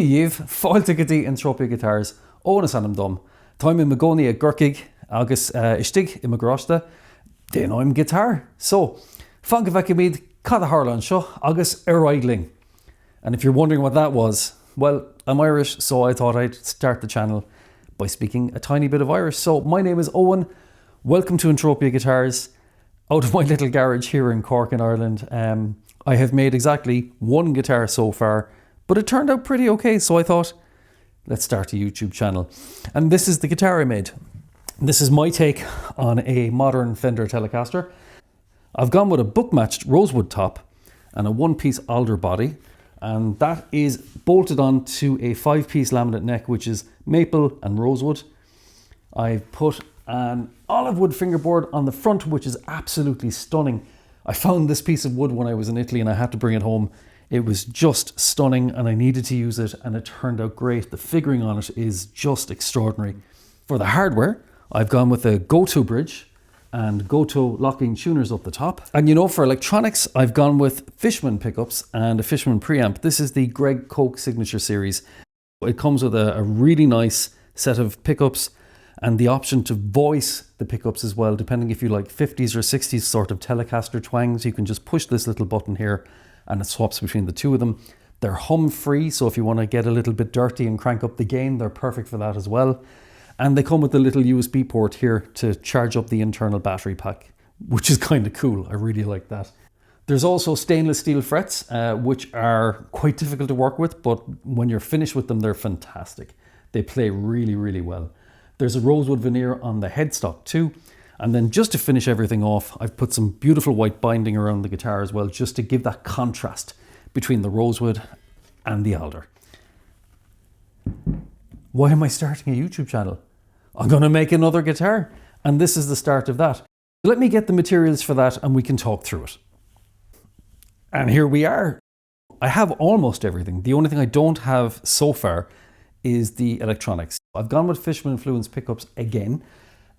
Díomh fáilte go dtí an trópia guitars ónas anam dom. Táim in magóní a gurcaig agus istig I magráiste déanaim guitar. So, fan go bheice míad cad a Harlan seo agus Araigling. And if you're wondering what that was, well, I'm Irish, so I thought I'd start the channel by speaking a tiny bit of Irish. So my name is Owen. Welcome to Entropia Guitars. Out of my little garage here in Cork in Ireland, I have made exactly one guitar so far, but it turned out pretty okay, so I thought, let's start a YouTube channel. And this is the guitar I made. This is my take on a modern Fender Telecaster. I've gone with a book-matched rosewood top and a one-piece alder body, and that is bolted on to a 5-piece laminate neck, which is maple and rosewood. I've put an olive wood fingerboard on the front, which is absolutely stunning. I found this piece of wood when I was in Italy and I had to bring it home. It was just stunning and I needed to use it, and it turned out great. The figuring on it is just extraordinary. For the hardware, I've gone with a Goto bridge and Goto locking tuners up the top. And you know, for electronics, I've gone with Fishman pickups and a Fishman preamp. This is the Greg Koch Signature Series. It comes with a really nice set of pickups and the option to voice the pickups as well, depending if you like 50s or 60s sort of Telecaster twangs. You can just push this little button here and it swaps between the two of them. They're hum free, so if you want to get a little bit dirty and crank up the gain, they're perfect for that as well. And they come with a little USB port here to charge up the internal battery pack, which is kind of cool. I really like that. There's also stainless steel frets, which are quite difficult to work with, but when you're finished with them, they're fantastic. They play really, really well. There's a rosewood veneer on the headstock too. And then just to finish everything off, I've put some beautiful white binding around the guitar as well, just to give that contrast between the rosewood and the alder. Why am I starting a YouTube channel? I'm going to make another guitar, and this is the start of that. Let me get the materials for that and we can talk through it. And here we are. I have almost everything. The only thing I don't have so far is the electronics. I've gone with Fishman Fluence pickups again,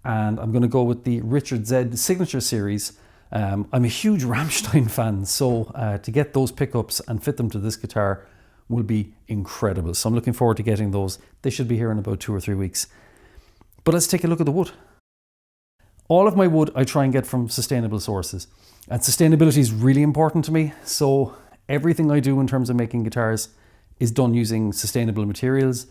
and I'm going to go with the Richard Z Signature Series. I'm a huge Rammstein fan, so to get those pickups and fit them to this guitar will be incredible. So I'm looking forward to getting those. They should be here in about 2 or 3 weeks. But let's take a look at the wood. All of my wood I try and get from sustainable sources, and sustainability is really important to me. So everything I do in terms of making guitars is done using sustainable materials,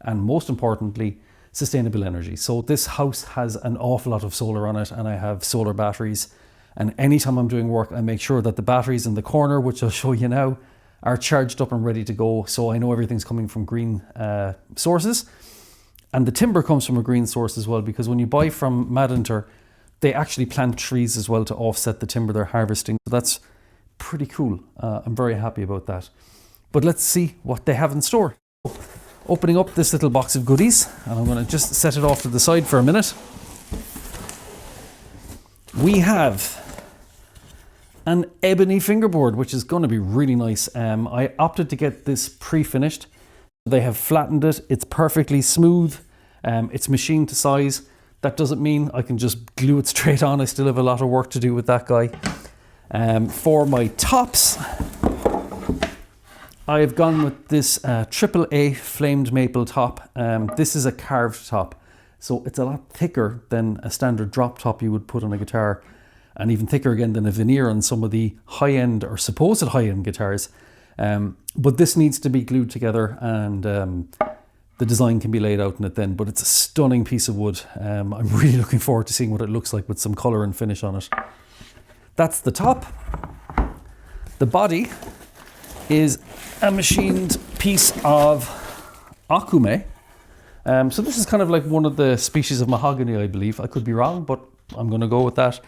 and most importantly, sustainable energy. So this house has an awful lot of solar on it, and I have solar batteries. And anytime I'm doing work, I make sure that the batteries in the corner, which I'll show you now, are charged up and ready to go. So I know everything's coming from green sources. And the timber comes from a green source as well, because when you buy from Madinter, they actually plant trees as well to offset the timber they're harvesting. So that's pretty cool. I'm very happy about that. But let's see what they have in store. Opening up this little box of goodies, and I'm going to just set it off to the side for a minute. We have an ebony fingerboard, which is going to be really nice. I opted to get this pre-finished. They have flattened it. It's perfectly smooth. It's machined to size. That doesn't mean I can just glue it straight on. I still have a lot of work to do with that guy. For my tops, I've gone with this AAA flamed maple top. This is a carved top, so it's a lot thicker than a standard drop top you would put on a guitar, and even thicker again than a veneer on some of the high-end or supposed high-end guitars. But this needs to be glued together, and the design can be laid out in it then, but it's a stunning piece of wood. I'm really looking forward to seeing what it looks like with some colour and finish on it. That's the top. The body is a machined piece of akume. So this is kind of like one of the species of mahogany, I believe. I could be wrong, but I'm going to go with that.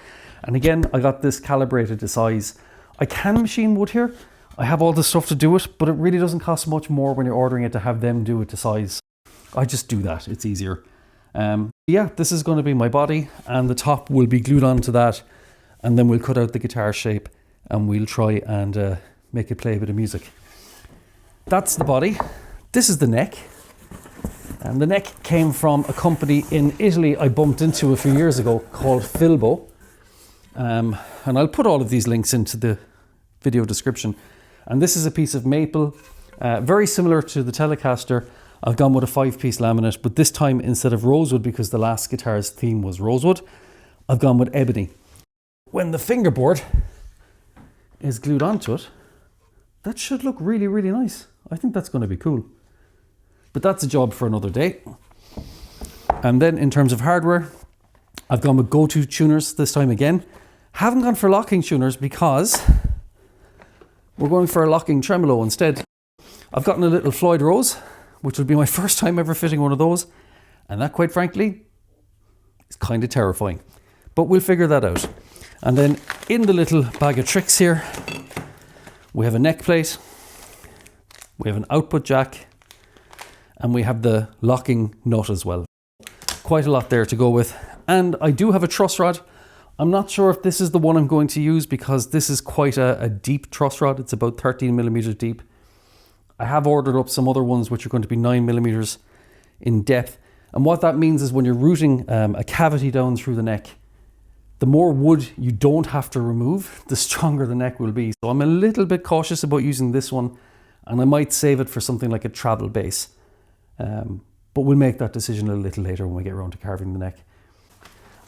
And again, I got this calibrated to size. I can machine wood here. I have all the stuff to do it, but it really doesn't cost much more when you're ordering it to have them do it to size. I just do that, it's easier. Yeah, this is going to be my body, and the top will be glued onto that, and then we'll cut out the guitar shape and we'll try and make it play a bit of music. That's the body. This is the neck. And the neck came from a company in Italy I bumped into a few years ago called Filbo. And I'll put all of these links into the video description. And this is a piece of maple Very similar to the Telecaster, I've gone with a 5-piece laminate, but this time instead of rosewood, because the last guitar's theme was rosewood, I've gone with ebony. When the fingerboard is glued onto it, that should look really, really nice. I think that's going to be cool. But that's a job for another day. And then in terms of hardware, I've gone with go-to tuners this time again. Haven't gone for locking tuners because we're going for a locking tremolo instead. I've gotten a little Floyd Rose, which will be my first time ever fitting one of those. And that, quite frankly, is kind of terrifying. But we'll figure that out. And then in the little bag of tricks here, we have a neck plate, we have an output jack, and we have the locking nut as well. Quite a lot there to go with. And I do have a truss rod. I'm not sure if this is the one I'm going to use because this is quite a deep truss rod. It's about 13 millimeters deep. I have ordered up some other ones which are going to be 9 millimeters in depth. And what that means is when you're routing a cavity down through the neck, the more wood you don't have to remove, the stronger the neck will be. So I'm a little bit cautious about using this one, and I might save it for something like a travel bass. But we'll make that decision a little later when we get around to carving the neck.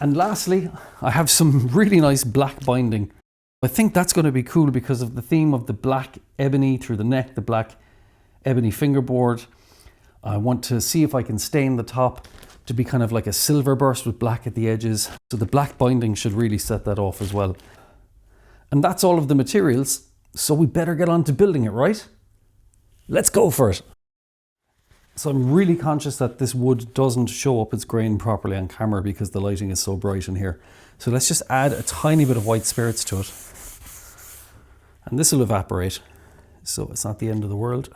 And lastly, I have some really nice black binding. I think that's going to be cool because of the theme of the black ebony through the neck, the black ebony fingerboard. I want to see if I can stain the top to be kind of like a silver burst with black at the edges. So the black binding should really set that off as well. And that's all of the materials. So we better get on to building it, right? Let's go for it. So I'm really conscious that this wood doesn't show up its grain properly on camera because the lighting is so bright in here. So let's just add a tiny bit of white spirits to it. And this will evaporate, so it's not the end of the world.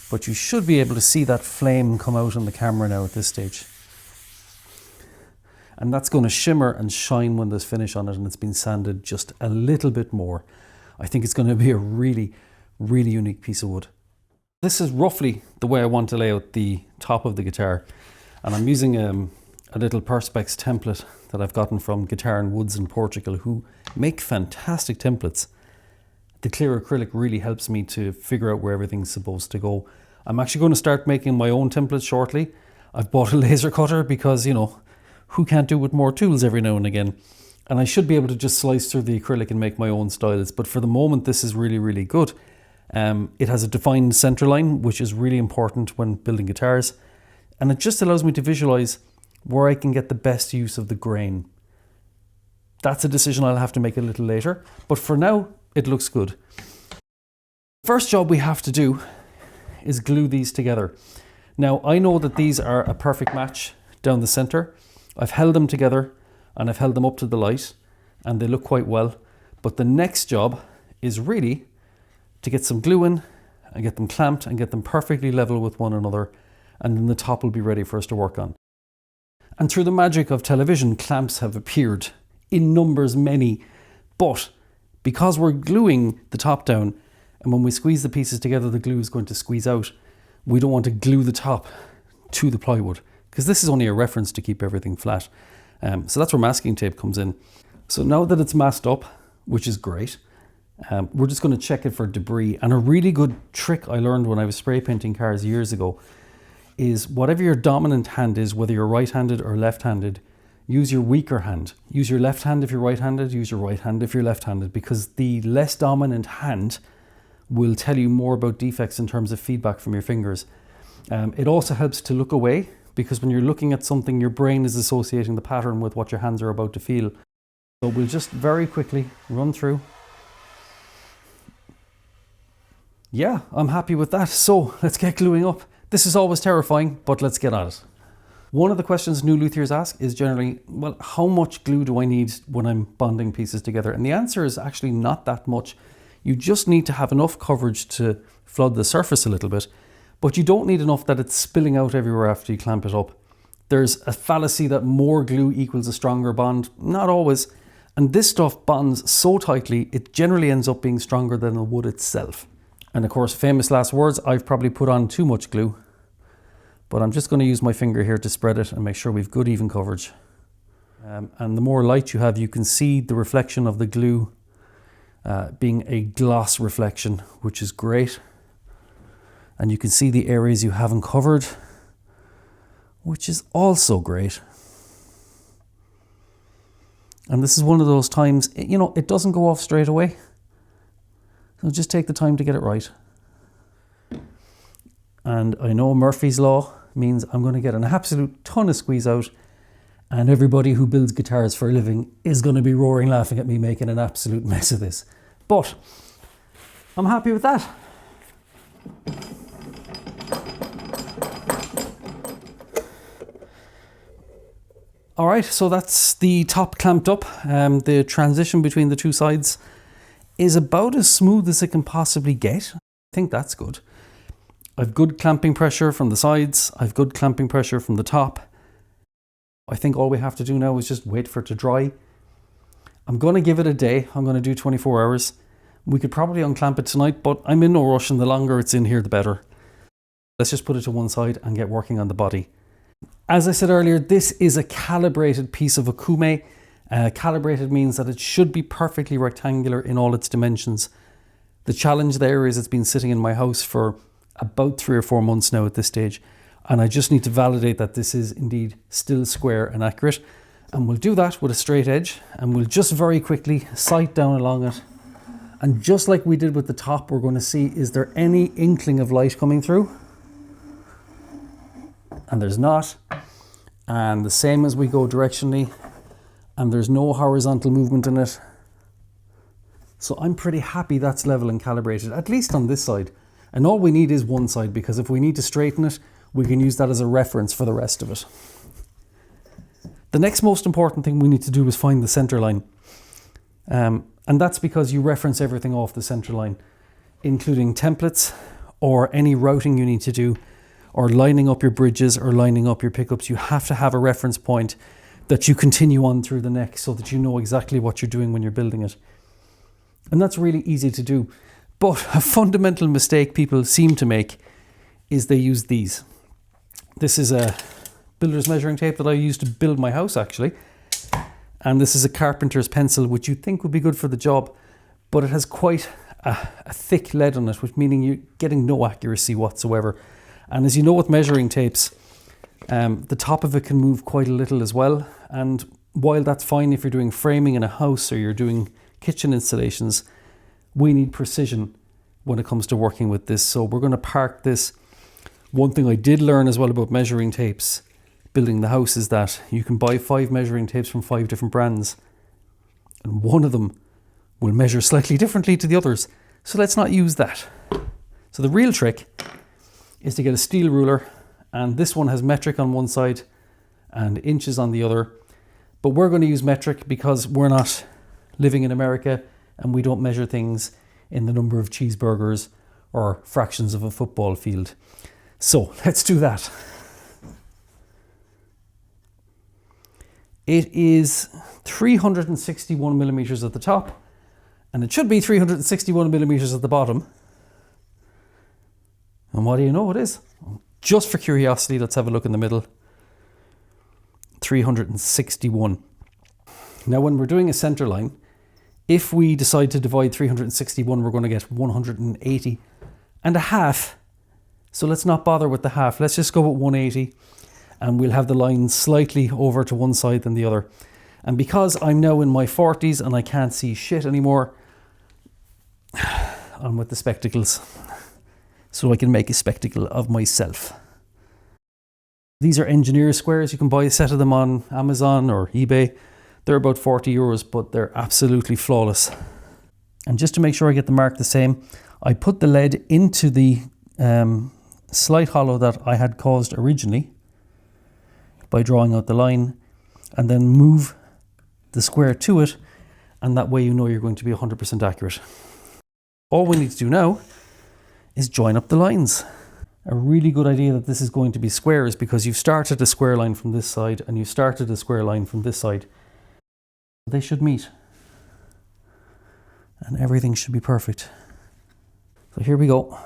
But you should be able to see that flame come out on the camera now at this stage. And that's going to shimmer and shine when there's finish on it and it's been sanded just a little bit more. I think it's going to be a really, really unique piece of wood. This is roughly the way I want to lay out the top of the guitar. And I'm using a little Perspex template that I've gotten from Guitar and Woods in Portugal, who make fantastic templates. The clear acrylic really helps me to figure out where everything's supposed to go. I'm actually going to start making my own templates shortly. I've bought a laser cutter because, you know, who can't do with more tools every now and again? And I should be able to just slice through the acrylic and make my own styles. But for the moment, this is really, really good. It has a defined center line, which is really important when building guitars. And it just allows me to visualize where I can get the best use of the grain. That's a decision I'll have to make a little later. But for now, it looks good. First job we have to do is glue these together. Now, I know that these are a perfect match down the center. I've held them together and I've held them up to the light and they look quite well. But the next job is really to get some glue in and get them clamped and get them perfectly level with one another, and then the top will be ready for us to work on. And through the magic of television, clamps have appeared in numbers many, but because we're gluing the top down, and when we squeeze the pieces together, the glue is going to squeeze out, we don't want to glue the top to the plywood, because this is only a reference to keep everything flat. So that's where masking tape comes in. So now that it's masked up, which is great, we're just going to check it for debris. And a really good trick I learned when I was spray painting cars years ago is whatever your dominant hand is, whether you're right-handed or left-handed, use your weaker hand. Use your left hand if you're right-handed, use your right hand if you're left-handed, because the less dominant hand will tell you more about defects in terms of feedback from your fingers. It also helps to look away, because when you're looking at something, your brain is associating the pattern with what your hands are about to feel. So we'll just very quickly run through. Yeah, I'm happy with that. So let's get gluing up. This is always terrifying, but let's get at it. One of the questions new luthiers ask is generally, well, how much glue do I need when I'm bonding pieces together? And the answer is actually not that much. You just need to have enough coverage to flood the surface a little bit, but you don't need enough that it's spilling out everywhere after you clamp it up. There's a fallacy that more glue equals a stronger bond. Not always. And this stuff bonds so tightly, it generally ends up being stronger than the wood itself. And of course, famous last words, I've probably put on too much glue, but I'm just going to use my finger here to spread it and make sure we've good even coverage. And the more light you have, you can see the reflection of the glue being a gloss reflection, which is great. and you can see the areas you haven't covered, which is also great. And this is one of those times, you know, it doesn't go off straight away. So just take the time to get it right. And I know Murphy's Law means I'm going to get an absolute ton of squeeze out, and everybody who builds guitars for a living is going to be roaring laughing at me making an absolute mess of this. But I'm happy with that. All right, so that's the top clamped up. The transition between the two sides is about as smooth as it can possibly get. I think that's good. I've good clamping pressure from the sides. I've good clamping pressure from the top. I think all we have to do now is just wait for it to dry. I'm going to give it a day. I'm going to do 24 hours. We could probably unclamp it tonight, but I'm in no rush, and the longer it's in here, the better. Let's just put it to one side and get working on the body. As I said earlier, this is a calibrated piece of Okume. Calibrated means that it should be perfectly rectangular in all its dimensions. The challenge there is it's been sitting in my house for about 3 or 4 months now at this stage, and I just need to validate that this is indeed still square and accurate. And we'll do that with a straight edge, and we'll just very quickly sight down along it. And just like we did with the top, we're going to see, is there any inkling of light coming through? And there's not. And the same as we go directionally, and there's no horizontal movement in it. So I'm pretty happy that's level and calibrated, at least on this side. And all we need is one side, because if we need to straighten it, we can use that as a reference for the rest of it. The next most important thing we need to do is find the center line. And that's because you reference everything off the center line, including templates or any routing you need to do, or lining up your bridges or lining up your pickups. You have to have a reference point that you continue on through the neck so that you know exactly what you're doing when you're building it. And that's really easy to do. But a fundamental mistake people seem to make is they use these. This is a builder's measuring tape that I used to build my house, actually. And this is a carpenter's pencil, which you'd think would be good for the job, but it has quite a thick lead on it, which meaning you're getting no accuracy whatsoever. And as you know with measuring tapes, the top of it can move quite a little as well. And while that's fine if you're doing framing in a house or you're doing kitchen installations, we need precision when it comes to working with this. So we're going to park this. One thing I did learn as well about measuring tapes building the house is that you can buy 5 measuring tapes from 5 different brands, and one of them will measure slightly differently to the others. So let's not use that. So the real trick is to get a steel ruler, and this one has metric on one side and inches on the other. But we're going to use metric because we're not living in America and we don't measure things in the number of cheeseburgers or fractions of a football field. So let's do that. It is 361 millimeters at the top, and it should be 361 millimeters at the bottom. And what do you know it is? Just for curiosity, let's have a look in the middle. 361. Now when we're doing a center line, if we decide to divide 361, we're going to get 180 and a half. So let's not bother with the half. Let's just go with 180, and we'll have the line slightly over to one side than the other. And because I'm now in my 40s and I can't see shit anymore, I'm with the spectacles, so I can make a spectacle of myself. These are engineer squares. You can buy a set of them on Amazon or eBay. They're about 40 euros, but they're absolutely flawless. And just to make sure I get the mark the same, I put the lead into the slight hollow that I had caused originally by drawing out the line, and then move the square to it, and that way you know you're going to be 100% accurate. All we need to do now is join up the lines. A really good idea that this is going to be square is because you've started a square line from this side and you've started a square line from this side. They should meet and everything should be perfect. So here we go.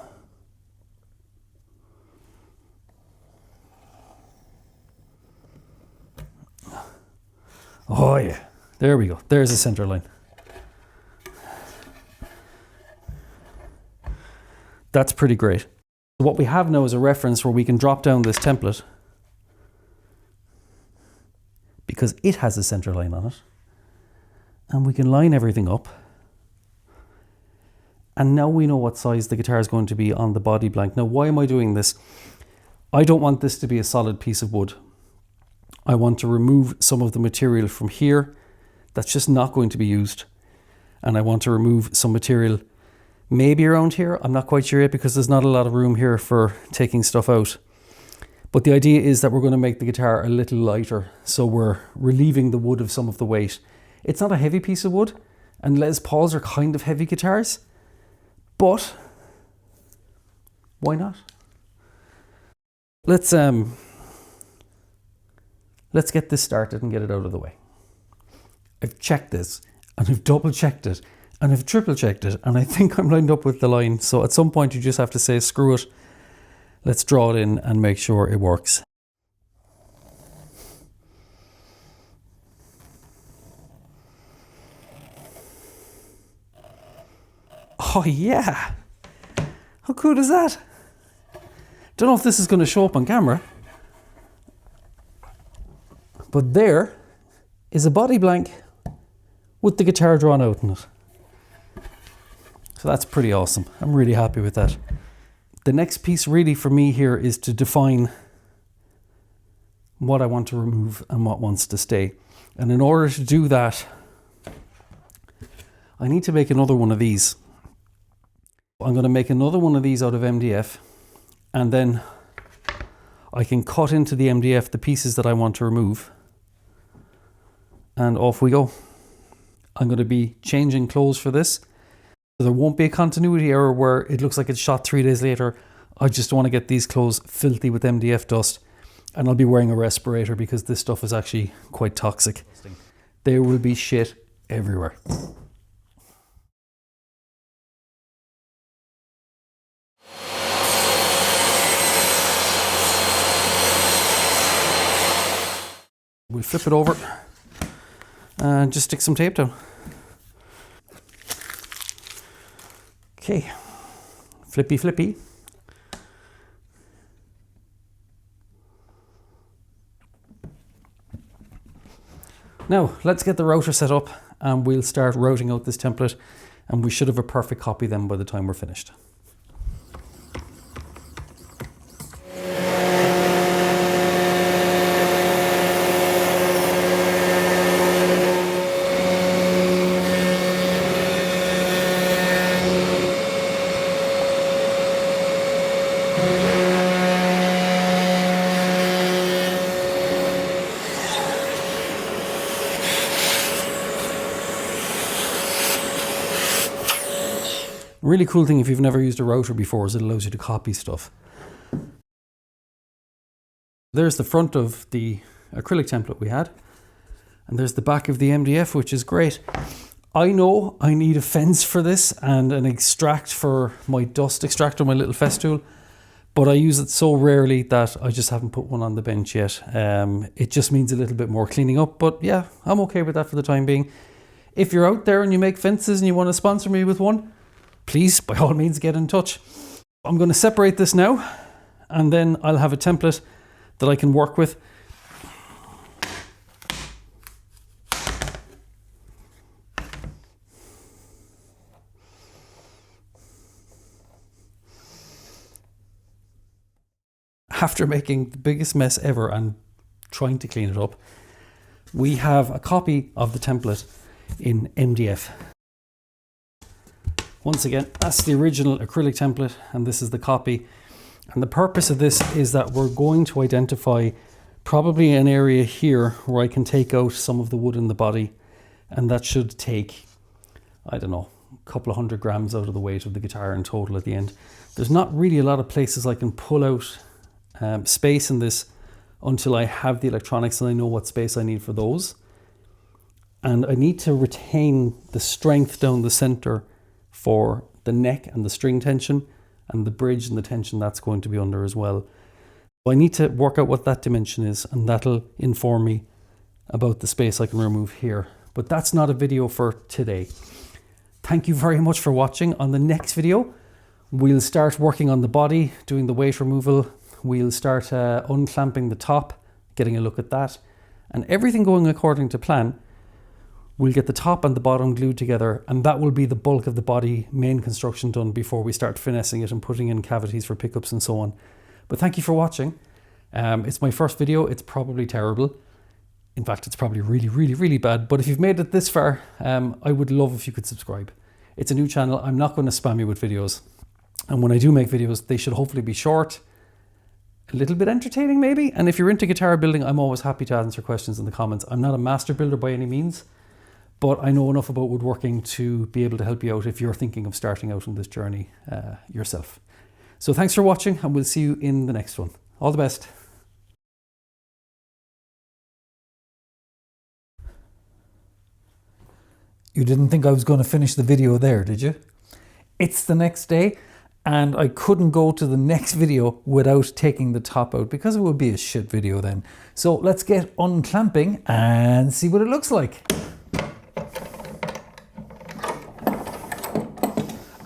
Oh yeah, there we go. There's the center line. That's pretty great. What we have now is a reference where we can drop down this template because it has a center line on it, and we can line everything up. And now we know what size the guitar is going to be on the body blank. Now, why am I doing this? I don't want this to be a solid piece of wood. I want to remove some of the material from here that's just not going to be used. And I want to remove some material maybe around here. I'm not quite sure yet because there's not a lot of room here for taking stuff out. But the idea is that we're going to make the guitar a little lighter. So we're relieving the wood of some of the weight. It's not a heavy piece of wood, and Les Pauls are kind of heavy guitars. But why not? Let's get this started and get it out of the way. I've checked this, and I've double checked it, and I've triple checked it, and I think I'm lined up with the line. So at some point you just have to say, screw it. Let's draw it in and make sure it works. Oh yeah! How cool is that? Don't know if this is going to show up on camera, but there is a body blank with the guitar drawn out in it. So that's pretty awesome. I'm really happy with that. The next piece really for me here is to define what I want to remove and what wants to stay. And in order to do that, I need to make another one of these. I'm going to make another one of these out of MDF, and then I can cut into the MDF the pieces that I want to remove, and off we go. I'm going to be changing clothes for this. There won't be a continuity error where it looks like it's shot 3 days later. I just want to get these clothes filthy with MDF dust, and I'll be wearing a respirator because this stuff is actually quite toxic. There will be shit everywhere. We'll flip it over and just stick some tape down. Okay, flippy flippy. Now let's get the router set up and we'll start routing out this template, and we should have a perfect copy then by the time we're finished. Really cool thing if you've never used a router before is it allows you to copy stuff. There's the front of the acrylic template we had, and there's the back of the MDF, which is great. I know I need a fence for this and an extract for my dust extractor, my little festool, but I use it so rarely that I just haven't put one on the bench yet. It just means a little bit more cleaning up, but yeah, I'm okay with that for the time being. If you're out there and you make fences and you want to sponsor me with one, please, by all means, get in touch. I'm going to separate this now, and then I'll have a template that I can work with. After making the biggest mess ever and trying to clean it up, we have a copy of the template in MDF. Once again, that's the original acrylic template, and this is the copy. And the purpose of this is that we're going to identify probably an area here where I can take out some of the wood in the body, and that should take, I don't know, a couple of 100 grams out of the weight of the guitar in total at the end. There's not really a lot of places I can pull out space in this until I have the electronics and I know what space I need for those. And I need to retain the strength down the center for the neck and the string tension, and the bridge and the tension that's going to be under as well. So I need to work out what that dimension is, and that'll inform me about the space I can remove here. But that's not a video for today. Thank you very much for watching. On the next video, We'll start working on the body, doing the weight removal. We'll start unclamping the top, getting a look at that. And everything going according to plan, we'll get the top and the bottom glued together, and that will be the bulk of the body main construction done before we start finessing it and putting in cavities for pickups and so on. But thank you for watching. It's my first video. It's probably terrible. In fact, it's probably really, really, really bad. But if you've made it this far, I would love if you could subscribe. It's a new channel. I'm not going to spam you with videos. And when I do make videos, they should hopefully be short, a little bit entertaining maybe. And if you're into guitar building, I'm always happy to answer questions in the comments. I'm not a master builder by any means, but I know enough about woodworking to be able to help you out if you're thinking of starting out on this journey yourself. So thanks for watching, and we'll see you in the next one. All the best. You didn't think I was going to finish the video there, did you? It's the next day, and I couldn't go to the next video without taking the top out because it would be a shit video then. So let's get unclamping and see what it looks like.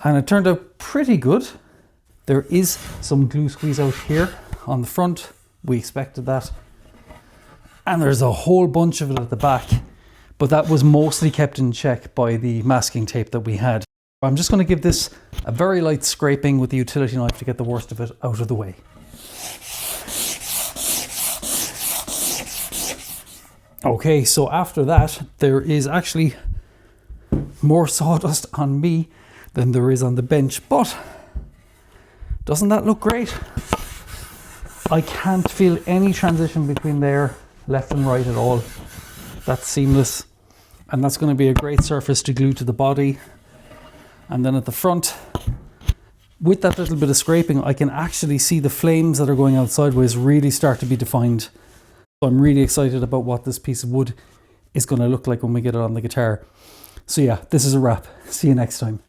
And it turned out pretty good. There is some glue squeeze out here on the front. We expected that. And there's a whole bunch of it at the back, but that was mostly kept in check by the masking tape that we had. I'm just going to give this a very light scraping with the utility knife to get the worst of it out of the way. Okay, so after that, there is actually more sawdust on me than there is on the bench, but doesn't that look great? I can't feel any transition between there, left and right at all. That's seamless, and that's going to be a great surface to glue to the body. And then at the front, with that little bit of scraping, I can actually see the flames that are going out sideways really start to be defined. So I'm really excited about what this piece of wood is going to look like when we get it on the guitar. So yeah, this is a wrap. See you next time.